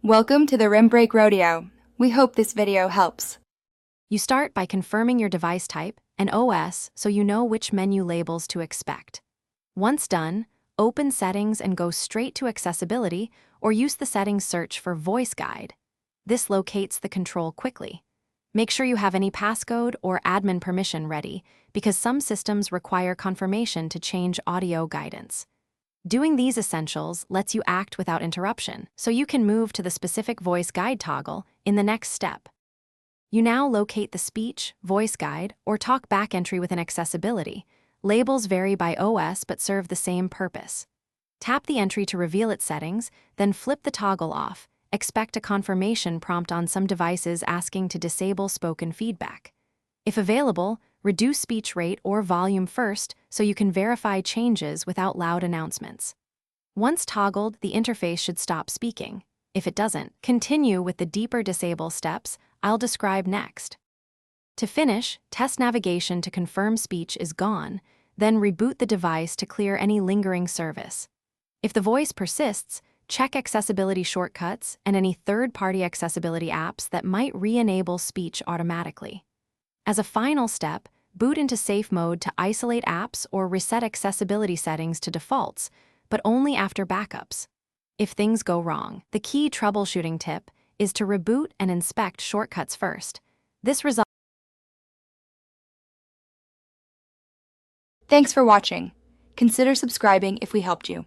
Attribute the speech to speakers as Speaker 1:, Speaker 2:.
Speaker 1: Welcome to the Rim Break Rodeo. We hope this video helps.
Speaker 2: You start by confirming your device type and OS so you know which menu labels to expect. Once done, open Settings and go straight to Accessibility or use the Settings search for Voice Guide. This locates the control quickly. Make sure you have any passcode or admin permission ready because some systems require confirmation to change audio guidance. Doing these essentials lets you act without interruption, so you can move to the specific voice guide toggle in the next step. You now locate the speech, voice guide, or talk back entry within accessibility. Labels vary by OS but serve the same purpose. Tap the entry to reveal its settings, then flip the toggle off. Expect a confirmation prompt on some devices asking to disable spoken feedback. If available, reduce speech rate or volume first so you can verify changes without loud announcements. Once toggled, the interface should stop speaking. If it doesn't, continue with the deeper disable steps I'll describe next. To finish, test navigation to confirm speech is gone, then reboot the device to clear any lingering service. If the voice persists, check accessibility shortcuts and any third-party accessibility apps that might re-enable speech automatically. As a final step, boot into safe mode to isolate apps or reset accessibility settings to defaults, but only after backups. If things go wrong, the key troubleshooting tip is to reboot and inspect shortcuts first. This results.
Speaker 1: Thanks for watching. Consider subscribing if we helped you.